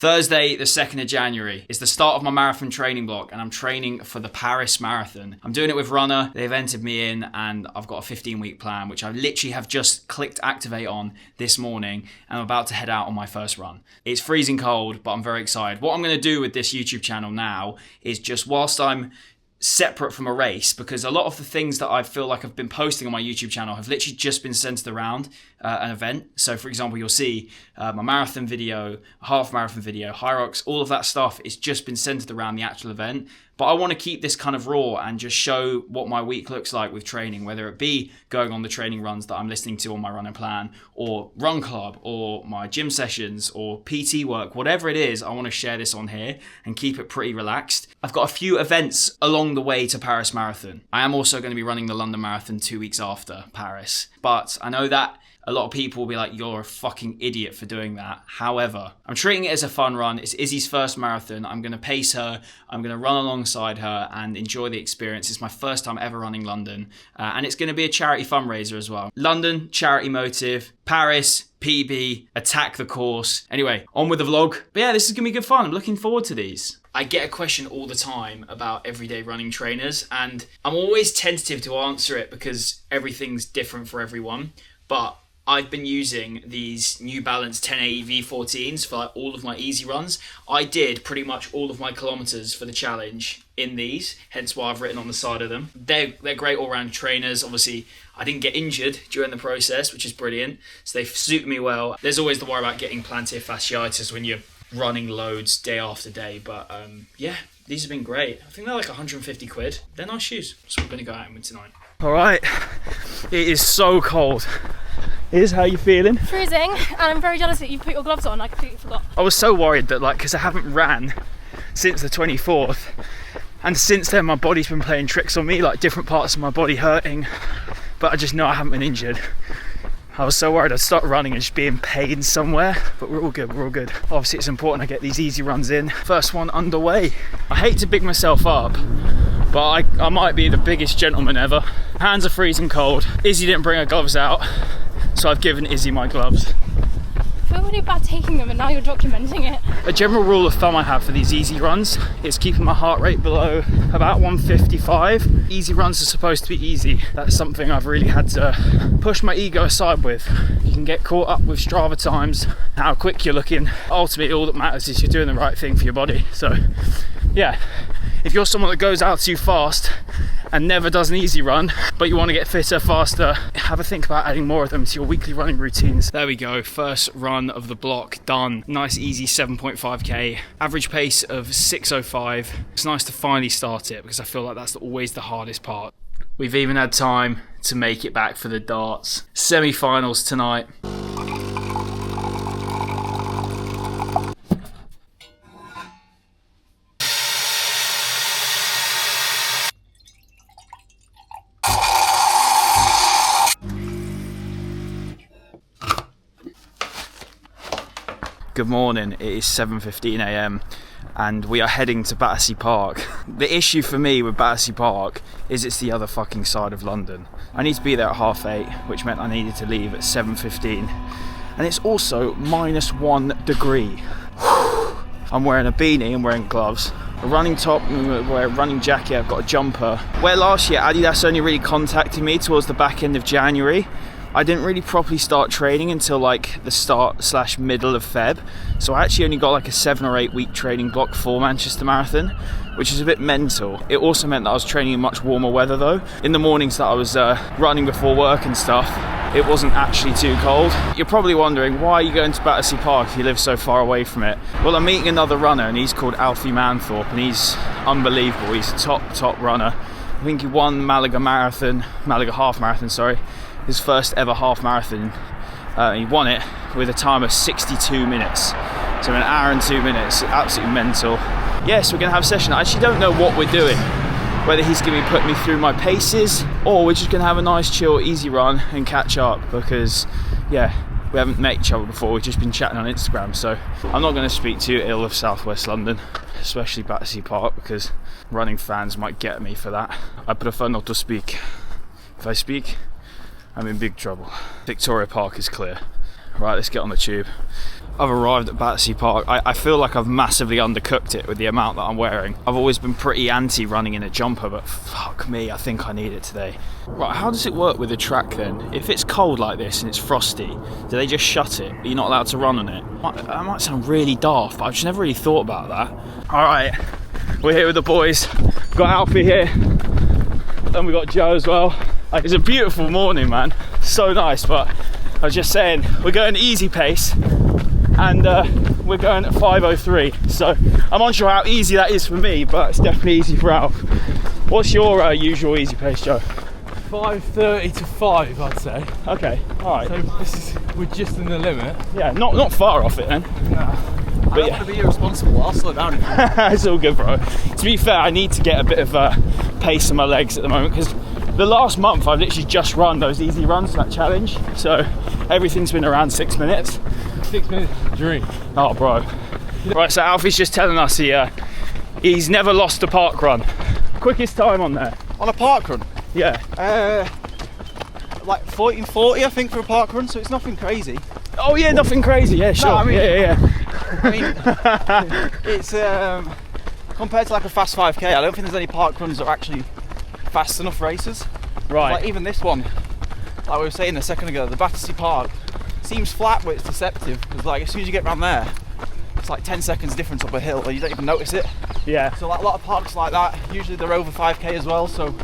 Thursday, the 2nd of January, is the start of my marathon training block, and I'm training for the Paris Marathon. I'm doing it with Runner. They've entered me in, and I've got a 15-week plan, which I literally have just clicked activate on this morning, and I'm about to head out on my first run. It's freezing cold, but I'm very excited. What I'm going to do with this YouTube channel now is just whilst I'm separate from a race, because a lot of the things that I feel like I've been posting on my YouTube channel have literally just been centered around an event. So for example, you'll see my marathon video, half marathon video, high rocks, all of that stuff is just been centered around the actual event. But I want to keep this kind of raw and just show what my week looks like with training, whether it be going on the training runs that I'm listening to on my running plan, or run club, or my gym sessions, or PT work, whatever it is. I want to share this on here and keep it pretty relaxed. I've got a few events along the way to Paris Marathon. I am also going to be running the London Marathon 2 weeks after Paris, but I know that a lot of people will be like, you're a fucking idiot for doing that. However, I'm treating it as a fun run. It's Izzy's first marathon. I'm going to pace her. I'm going to run alongside her and enjoy the experience. It's my first time ever running London. And it's going to be a charity fundraiser as well. London, charity motive. Paris, PB, attack the course. Anyway, on with the vlog. But yeah, this is going to be good fun. I'm looking forward to these. I get a question all the time about everyday running trainers, and I'm always tentative to answer it because everything's different for everyone. But I've been using these New Balance 1080 V14s for like all of my easy runs. I did pretty much all of my kilometers for the challenge in these, hence why I've written on the side of them. They're great all-round trainers. Obviously, I didn't get injured during the process, which is brilliant. So they suit me well. There's always the worry about getting plantar fasciitis when you're running loads day after day. But yeah, these have been great. I think they're like 150 quid. They're nice shoes. So we're going to go out in with tonight. All right, it is so cold. Is how you feeling? Freezing, and I'm very jealous that you put your gloves on. I completely forgot. I was so worried that, like, because I haven't ran since the 24th, and since then my body's been playing tricks on me, like different parts of my body hurting, but I just know I haven't been injured. I was so worried I'd start running and just be in pain somewhere, but we're all good, we're all good. Obviously it's important I get these easy runs in. First one underway. I hate to big myself up, but I might be the biggest gentleman ever. Hands are freezing cold. Izzy didn't bring her gloves out, so I've given Izzy my gloves. I feel really bad taking them, and now you're documenting it. A general rule of thumb I have for these easy runs is keeping my heart rate below about 155. Easy runs are supposed to be easy. That's something I've really had to push my ego aside with. You can get caught up with Strava times, how quick you're looking. Ultimately, all that matters is you're doing the right thing for your body. So yeah, if you're someone that goes out too fast and never does an easy run, but you want to get fitter, faster, have a think about adding more of them to your weekly running routines. There we go, first run of the block done. Nice easy 7.5k, average pace of 6:05. It's nice to finally start it because I feel like that's always the hardest part. We've even had time to make it back for the darts. Semi-finals tonight. Good morning, it is 7:15 a.m. and we are heading to Battersea Park. The issue for me with Battersea Park is it's the other fucking side of London. I need to be there at 8:30, which meant I needed to leave at 7:15, and it's also -1 degree. I'm wearing a beanie, I'm wearing gloves, a running top, I'm wearing a running jacket, I've got a jumper. Where last year Adidas only really contacted me towards the back end of January, I didn't really properly start training until like the start/middle of Feb. So I actually only got like a 7 or 8 week training block for Manchester Marathon, which is a bit mental. It also meant that I was training in much warmer weather though. In the mornings that I was running before work and stuff, it wasn't actually too cold. You're probably wondering, why are you going to Battersea Park if you live so far away from it? Well, I'm meeting another runner and he's called Alfie Manthorpe and he's unbelievable. He's a top runner. I think he won Malaga half marathon, sorry. His first ever half marathon. He won it with a time of 62 minutes. So 1 hour and 2 minutes, absolutely mental. Yes, we're gonna have a session. I actually don't know what we're doing. Whether he's gonna be putting me through my paces or we're just gonna have a nice chill, easy run and catch up because yeah, we haven't met each other before, we've just been chatting on Instagram. So I'm not gonna speak too ill of Southwest London, especially Battersea Park, because running fans might get me for that. I prefer not to speak. If I speak, I'm in big trouble. Victoria Park is clear. Right, let's get on the tube. I've arrived at Battersea Park. I feel like I've massively undercooked it with the amount that I'm wearing. I've always been pretty anti running in a jumper, but fuck me, I think I need it today. Right, how does it work with the track then? If it's cold like this and it's frosty, do they just shut it? Are you not allowed to run on it? That might sound really daft, but I've just never really thought about that. All right, we're here with the boys. We've got Alfie here, and we got Joe as well. It's a beautiful morning, man. So nice, but I was just saying, we're going easy pace, and we're going at 5:03. So I'm unsure how easy that is for me, but it's definitely easy for Alf. What's your usual easy pace, Joe? 5:30 to 5, I'd say. Okay, all right. So we're just in the limit. Yeah, not far off it then. Nah. But I don't want to be irresponsible. I'll slow down. It's all good, bro. To be fair, I need to get a bit of pace in my legs at the moment, because the last month I've literally just run those easy runs, that challenge. So everything's been around 6 minutes. 6 minutes is a dream. Oh, bro. Right, so Alfie's just telling us he's never lost a park run. Quickest time on there. On a park run? Yeah. Like 14:40, I think, for a park run, so it's nothing crazy. Oh yeah, nothing crazy. Yeah, sure. No, I mean, yeah. I mean, it's compared to like a fast 5k, I don't think there's any park runs that are actually fast enough races. Right. Like even this one, like we were saying a second ago, the Battersea Park seems flat, but it's deceptive. Because like as soon as you get around there, it's like 10 seconds difference up a hill, and you don't even notice it. Yeah. So like a lot of parks like that, usually they're over 5k as well. So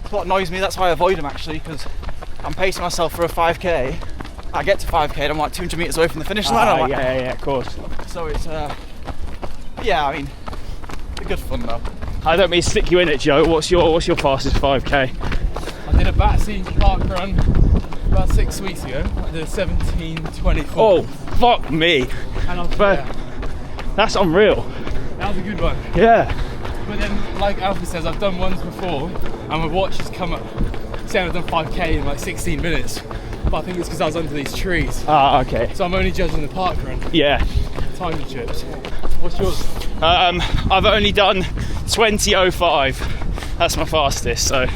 it's what annoys me. That's why I avoid them actually, because I'm pacing myself for a 5k. I get to 5k and I'm like 200 metres away from the finish line. Like, yeah, of course. So it's, yeah, I mean, it's good fun though. I don't mean to stick you in it, Joe. What's your fastest 5k? I did a Battersea Park run about 6 weeks ago. I did a 17:24. Oh, fuck me. And I was, But that's unreal. that was a good one. Yeah. But then, like Alfie says, I've done ones before, and my watch has come up saying I've done 5k in like 16 minutes. But I think it's because I was under these trees. Ah, okay. So I'm only judging the park run. Yeah. Timing chips. What's yours? I've only done 20:05. That's my fastest. So,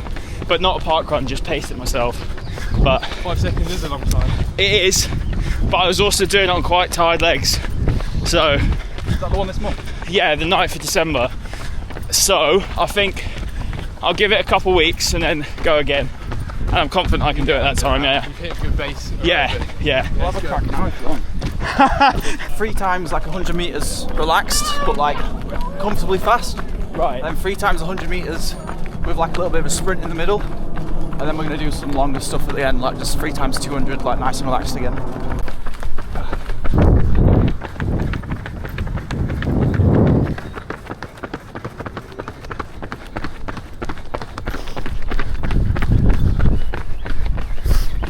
but not a park run, just paced it myself. But 5 seconds is a long time. it is. But I was also doing it on quite tired legs. So Is that the one this month? yeah, the 9th of December. So I think I'll give it a couple weeks and then go again. And I'm confident I can do it that time. Yeah. You hit a good base. Yeah. We'll have a crack now if you want. 3 times like 100 metres relaxed, but like comfortably fast. Right. Then 3 times 100 metres with like a little bit of a sprint in the middle. And then we're going to do some longer stuff at the end, like just 3 times 200, like nice and relaxed again.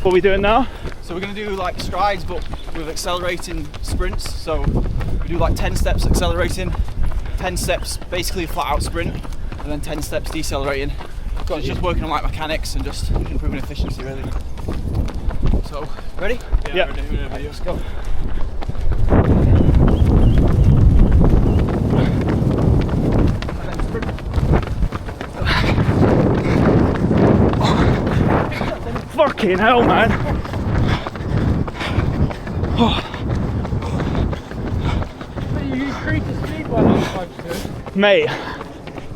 What are we doing now? So we're going to do like strides, but with accelerating sprints. So we do like 10 steps accelerating, 10 steps basically flat out sprint, and then 10 steps decelerating. So it's just working on like mechanics and just improving efficiency really. So, ready? Yeah. Let's go. Fucking hell, man. You increase the speed by like 5%. Mate,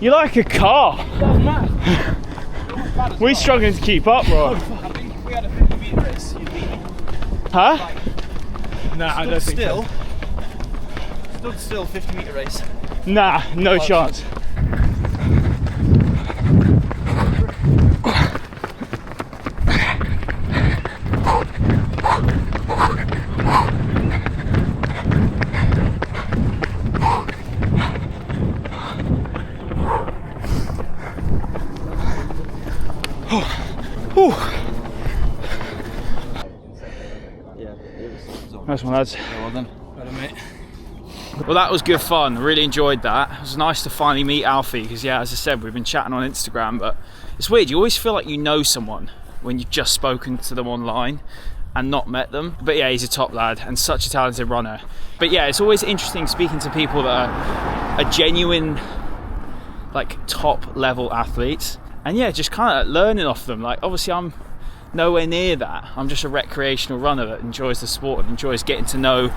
you're like a car. That's mad. We're struggling to keep up, bro. I think if we had a 50 metre race, you'd be Huh? Nah, I don't think still. so. Stood still 50 metre race. Nah, no chance. Nice one, lads. Yeah, well done. Better, mate. Well, that was good fun. Really enjoyed that. It was nice to finally meet Alfie because, yeah, as I said, we've been chatting on Instagram, but it's weird. You always feel like you know someone when you've just spoken to them online and not met them. But yeah, he's a top lad and such a talented runner. But yeah, it's always interesting speaking to people that are genuine, like top level athletes, and yeah, just kind of learning off them. Like obviously I'm nowhere near that. I'm just a recreational runner that enjoys the sport and enjoys getting to know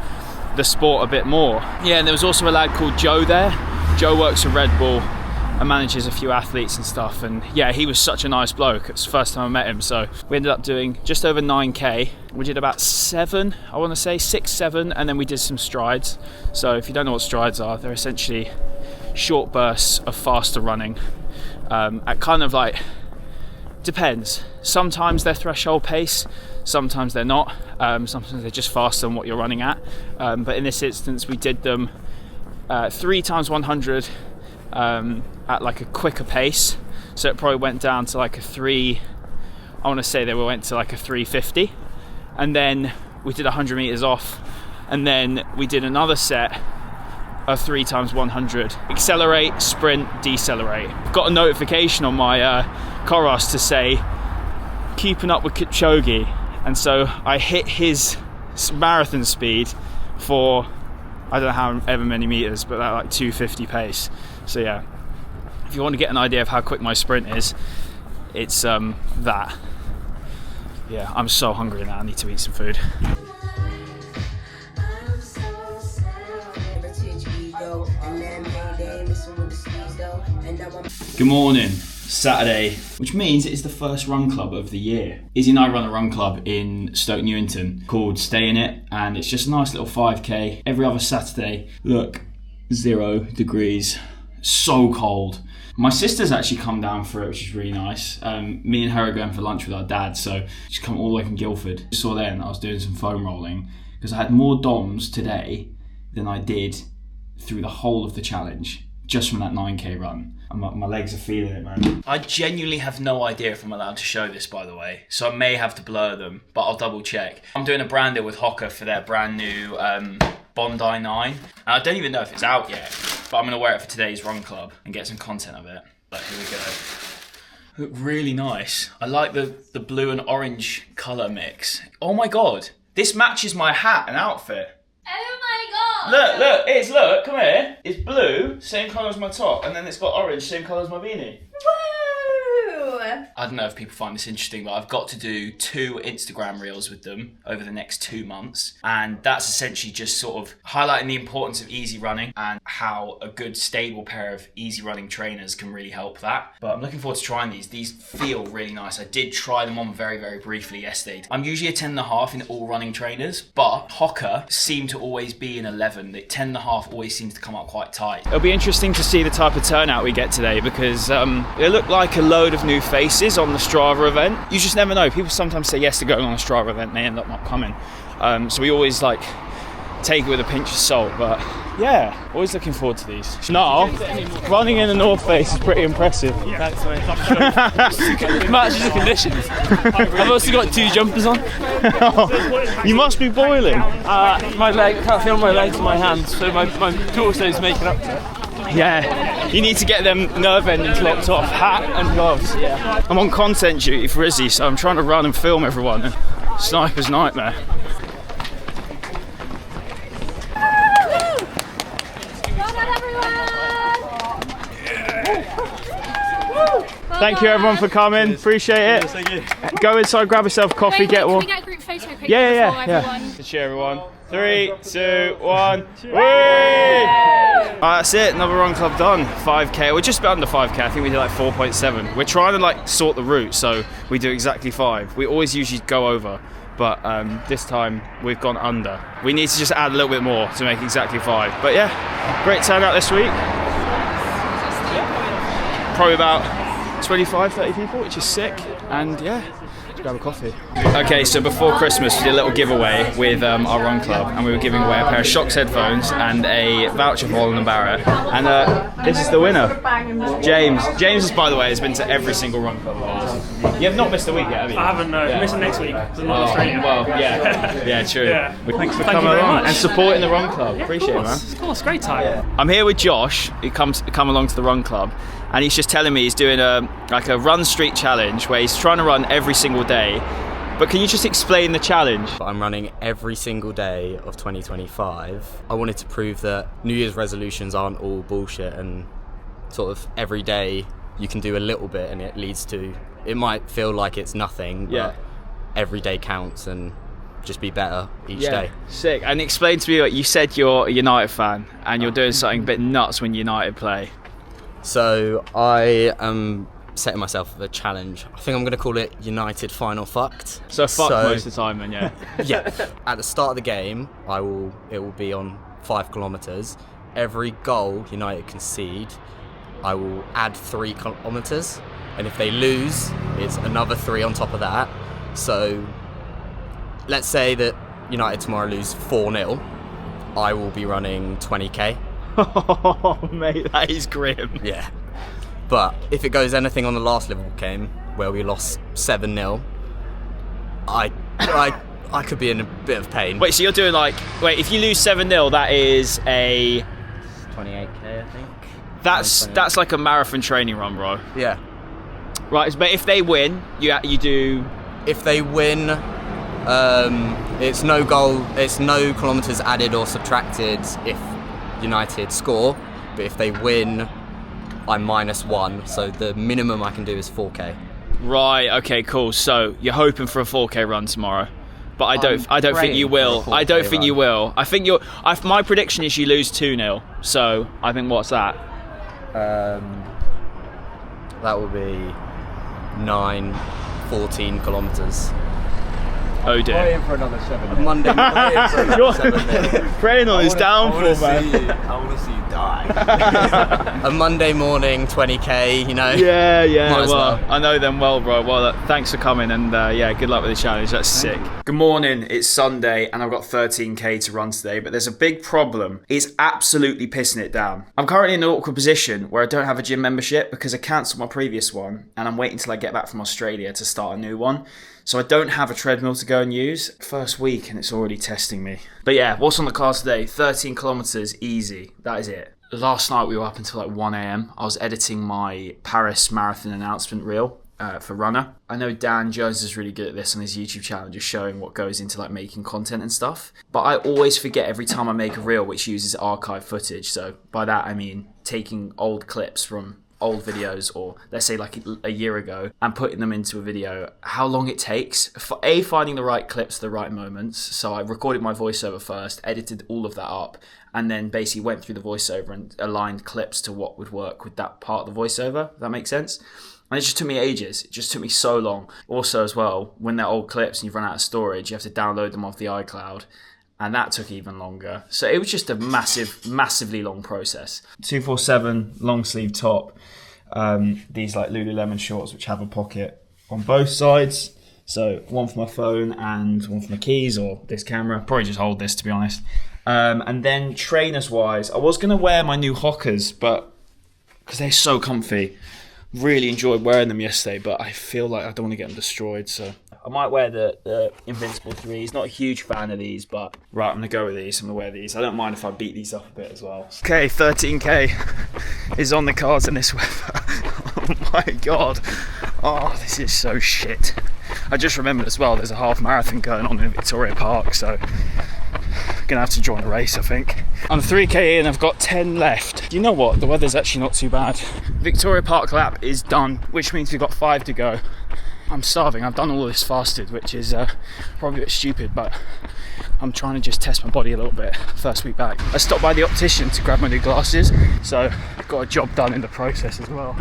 the sport a bit more. Yeah, and there was also a lad called Joe there. Joe works for Red Bull and manages a few athletes and stuff, and yeah, he was such a nice bloke. It's the first time I met him, so we ended up doing just over 9k. We did about 7, I want to say 6, 7, and then we did some strides. So if you don't know what strides are, they're essentially short bursts of faster running at kind of like, depends. Sometimes they're threshold pace, sometimes they're not. Sometimes they're just faster than what you're running at. But in this instance, we did them 3 times 100 at like a quicker pace. So it probably went down to like a 3, I want to say they went to like a 350. And then we did 100 meters off. And then we did another set of 3 times 100. Accelerate, sprint, decelerate. Got a notification on my Coros to say, keeping up with Kipchoge. And so I hit his marathon speed for, I don't know how ever many meters, but that like 250 pace. So yeah, if you want to get an idea of how quick my sprint is, it's that. Yeah, I'm so hungry now, I need to eat some food. Good morning. Saturday, which means it is the first run club of the year. Izzy and I run a run club in Stoke Newington called Stay In It, and it's just a nice little 5k every other Saturday. Look, 0 degrees, so cold. My sister's actually come down for it, which is really nice. Me and her are going for lunch with our dad, so she's come all the way from Guildford. You saw then I was doing some foam rolling because I had more DOMs today than I did through the whole of the challenge, just from that 9k run. My legs are feeling it, man. I genuinely have no idea if I'm allowed to show this, by the way, so I may have to blur them, but I'll double check. I'm doing a brand deal with Hoka for their brand new Bondi 9, and I don't even know if it's out yet, but I'm going to wear it for today's run club and get some content of it. But here we go. Look really nice. I like the blue and orange colour mix. Oh my god, this matches my hat and outfit. Oh my god! Look, come here. It's blue, same colour as my top, and then it's got orange, same colour as my beanie. Woo! I don't know if people find this interesting, but I've got to do 2 Instagram reels with them over the next 2 months. And that's essentially just sort of highlighting the importance of easy running and how a good stable pair of easy running trainers can really help that. But I'm looking forward to trying these. These feel really nice. I did try them on very, very briefly yesterday. I'm usually a 10.5 in all running trainers, but Hoka seem to always be an 11. The 10.5 always seems to come up quite tight. It'll be interesting to see the type of turnout we get today because they look like a load of new faces on the Strava event. You just never know. People sometimes say yes to going on a Strava event and they end up not coming. So we always like take it with a pinch of salt, but yeah, always looking forward to these. No, running in the North Face is pretty impressive. Yeah. Thanks, mate. Matches the conditions. I've also got 2 jumpers on. You must be boiling. My leg, I can't feel my legs and my hands, so my torso is making up to it. Yeah, you need to get them nerve endings locked off, hat and gloves. Yeah. I'm on content duty for Izzy, so I'm trying to run and film everyone. And sniper's nightmare. Thank you everyone for coming, appreciate it. Thank you. Go inside, grab yourself a coffee, get one. Can we get a group photo quickly Yeah. everyone? Cheer everyone. 3, 2, 1. Whee! Alright, that's it, another run club done. 5k, we're just about under 5k, I think we did like 4.7. We're trying to like sort the route, so we do exactly 5. We always usually go over, but this time we've gone under. We need to just add a little bit more to make exactly 5. But yeah, great turnout this week. Probably about 25, 30 people, which is sick, and yeah, grab a coffee. Okay, so before Christmas we did a little giveaway with our run club, and we were giving away a pair of Shocks headphones and a voucher for Holland & Barrett, and this is the winner, James. James, by the way, has been to every single run club. You have not missed a week yet, have you? I haven't, no. I'm missing next week. I'm not Australia. Well, yeah, true. Yeah. Thanks for Thank coming you very along much. and supporting the run club. Appreciate it, man. Of course, great time. Yeah. I'm here with Josh, who come along to the run club, and he's just telling me he's doing a run street challenge where he's trying to run every single day. But can you just explain the challenge? I'm running every single day of 2025. I wanted to prove that New Year's resolutions aren't all bullshit, and sort of every day you can do a little bit and it leads to, it might feel like it's nothing, but every day counts and just be better each day. Sick. And explain to me what you said. You're a United fan and you're doing something a bit nuts when United play. So I am setting myself a challenge. I think I'm going to call it United Final Fucked. So fuck most of the time then, yeah. Yeah. At the start of the game, it will be on 5 kilometres. Every goal United concede, I will add 3 kilometres. And if they lose, it's another 3 on top of that. So let's say that United tomorrow lose 4-0. I will be running 20k. Oh, mate, that is grim. Yeah. But if it goes anything on the last Liverpool game where we lost 7-0, I could be in a bit of pain. Wait, so you're doing if you lose 7-0, that is a 28k, I think. That's like a marathon training run, bro. Yeah. Right, but if they win, you do. If they win, it's no kilometres added or subtracted if United score. But if they win, I'm -1. So the minimum I can do is 4k. Right. Okay. Cool. So you're hoping for a 4k run tomorrow, but I don't think you will. I don't think you will. I think my prediction is you lose 2-0. So I think what's that? That will be 14 kilometres. Oh dear. Praying for another 7. Monday. Praying on his downfall, man. I want to see you die. A Monday morning, 20k. You know. Yeah. Might as well. I know them well, bro. Well, thanks for coming, and good luck with the challenge. That's sick. Good morning. It's Sunday, and I've got 13k to run today. But there's a big problem. It's absolutely pissing it down. I'm currently in an awkward position where I don't have a gym membership because I cancelled my previous one, and I'm waiting till I get back from Australia to start a new one. So I don't have a treadmill to go and use. First week and it's already testing me. But yeah, what's on the cards today? 13 kilometres, easy. That is it. Last night we were up until 1 a.m. I was editing my Paris marathon announcement reel for Runner. I know Dan Jones is really good at this on his YouTube channel, just showing what goes into making content and stuff. But I always forget every time I make a reel which uses archive footage. So by that I mean taking old clips from old videos, or let's say a year ago, and putting them into a video, how long it takes for finding the right clips, the right moments. So I recorded my voiceover first, edited all of that up, and then basically went through the voiceover and aligned clips to what would work with that part of the voiceover, if that makes sense. And it just took me ages. It just took me so long. Also as well, when they're old clips and you've run out of storage, you have to download them off the iCloud. And that took even longer. So it was just a massively long process. 247 long sleeve top. These Lululemon shorts which have a pocket on both sides. So one for my phone and one for my keys or this camera. Probably just hold this, to be honest. And then trainers wise, I was going to wear my new Hockers, but because they're so comfy. Really enjoyed wearing them yesterday, but I feel like I don't want to get them destroyed, so I might wear the Invincible 3s. Not a huge fan of these, but right, I'm going to go with these. I'm going to wear these. I don't mind if I beat these up a bit as well. Okay, 13k is on the cards in this weather. Oh my god. Oh, this is so shit. I just remembered as well, there's a half marathon going on in Victoria Park, so I'm going to have to join the race, I think. I'm 3k in, I've got 10 left. You know what? The weather's actually not too bad. Victoria Park lap is done, which means we've got 5 to go. I'm starving. I've done all this fasted, which is probably a bit stupid, but I'm trying to just test my body a little bit first week back. I stopped by the optician to grab my new glasses, so I've got a job done in the process as well.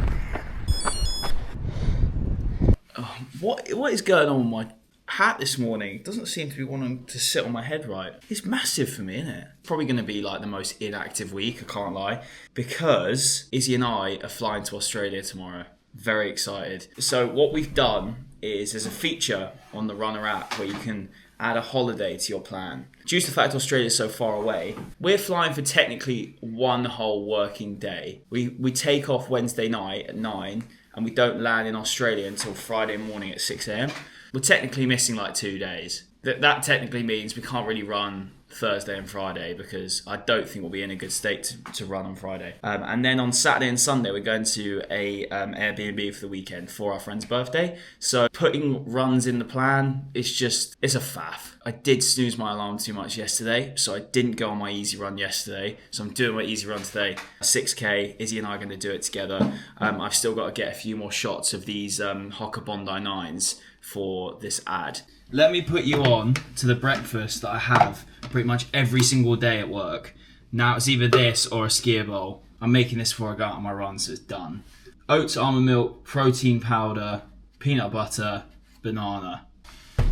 Oh, what is going on with my hat this morning? It doesn't seem to be wanting to sit on my head right. It's massive for me, isn't it? Probably going to be the most inactive week, I can't lie, because Izzy and I are flying to Australia tomorrow. Very excited. So what we've done is there's a feature on the Runner app where you can add a holiday to your plan. Due to the fact Australia is so far away, we're flying for technically one whole working day. We take off Wednesday night at 9 and we don't land in Australia until Friday morning at 6 a.m. We're technically missing 2 days. That technically means we can't really run Thursday and Friday because I don't think we'll be in a good state to run on Friday. And then on Saturday and Sunday, we're going to a Airbnb for the weekend for our friend's birthday. So putting runs in the plan, it's a faff. I did snooze my alarm too much yesterday, so I didn't go on my easy run yesterday. So I'm doing my easy run today. 6K, Izzy and I are going to do it together. I've still got to get a few more shots of these Hoka Bondi 9s for this ad. Let me put you on to the breakfast that I have pretty much every single day at work. Now it's either this or a skier bowl. I'm making this before I go out on my run, so it's done. Oats, almond milk, protein powder, peanut butter, banana.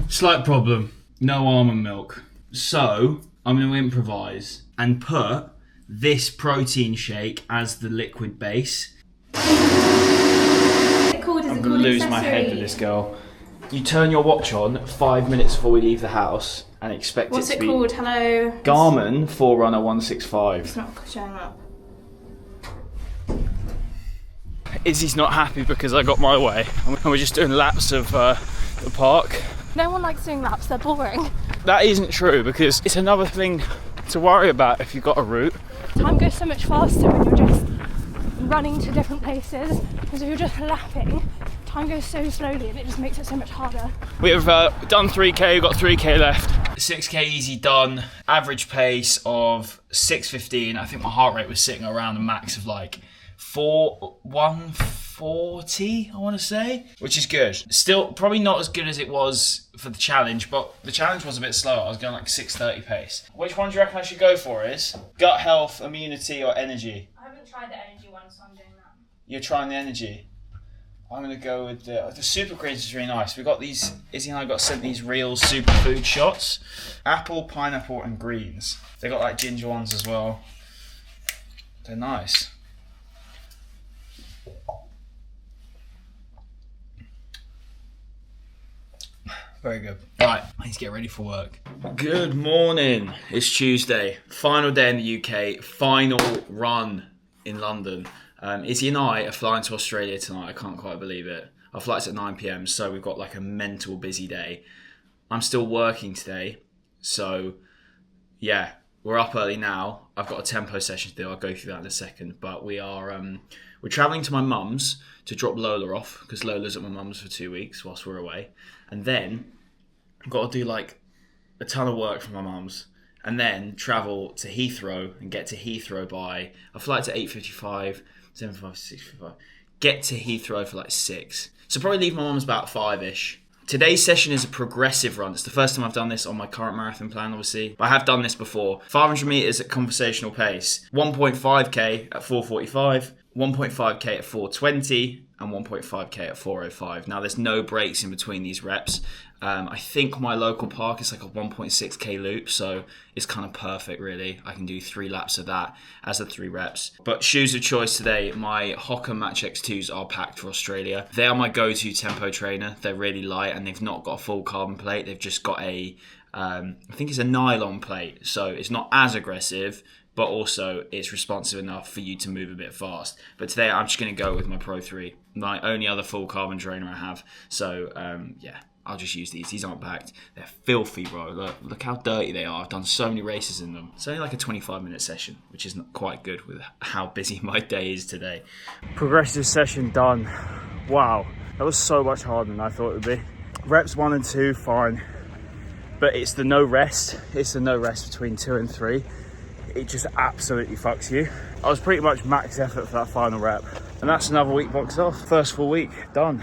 Slight problem. No almond milk. So, I'm going to improvise and put this protein shake as the liquid base. I'm going to lose my head with this girl. You turn your watch on 5 minutes before we leave the house and expect What's it to be... What's it called? Hello? Garmin Forerunner 165. It's not showing up. Izzy's not happy because I got my way. And we're just doing laps of the park. No one likes doing laps, they're boring. That isn't true because it's another thing to worry about if you've got a route. Time goes so much faster when you're just running to different places, because if you're just lapping, time goes so slowly and it just makes it so much harder. We've done 3K, we've got 3K left. 6K easy done. Average pace of 6:15. I think my heart rate was sitting around a max of like 140, I want to say, which is good. Still probably not as good as it was for the challenge, but the challenge was a bit slower. I was going like 6:30 pace. Which one do you reckon I should go for? Is gut health, immunity, or energy? I haven't tried the energy one, so I'm doing that. You're trying the energy. I'm going to go with the super greens is really nice. We got these, Izzy and I got sent these real superfood shots. Apple, pineapple, and greens. They got like ginger ones as well. They're nice. Very good. Right, I need to get ready for work. Good morning. It's Tuesday. Final day in the UK. Final run in London. Izzy and I are flying to Australia tonight. I can't quite believe it. Our flight's at 9 p.m, so we've got like a mental busy day. I'm still working today, so yeah, we're up early now. I've got a tempo session to do. I'll go through that in a second. But we're travelling to my mum's to drop Lola off because Lola's at my mum's for 2 weeks whilst we're away. And then I've got to do like a ton of work for my mum's and then travel to Heathrow and get to Heathrow by a flight's at 8:55, 7:55, 6:55. Get to Heathrow for like 6. So probably leave my mum's about 5-ish. Today's session is a progressive run. It's the first time I've done this on my current marathon plan, obviously. But I have done this before. 500 metres at conversational pace. 1.5k at 4:45, 1.5k at 4:20, and 1.5k at 4:05. Now, there's no breaks in between these reps. I think my local park is like a 1.6k loop, so it's kind of perfect, really. I can do 3 laps of that as the 3 reps. But shoes of choice today, my Hoka Match X2s are packed for Australia. They are my go-to tempo trainer. They're really light and they've not got a full carbon plate. They've just got I think it's a nylon plate, so it's not as aggressive, but also it's responsive enough for you to move a bit fast. But today I'm just going to go with my Pro 3, my only other full carbon trainer I have. So yeah, I'll just use these. These aren't packed. They're filthy, bro. Look how dirty they are. I've done so many races in them. It's only like a 25-minute session, which is not quite good with how busy my day is today. Progressive session done. Wow, that was so much harder than I thought it would be. Reps 1 and 2, fine. But it's the no rest. It's the no rest between 2 and 3. It just absolutely fucks you. I was pretty much max effort for that final rep. And that's another week boxed off. First full week, done.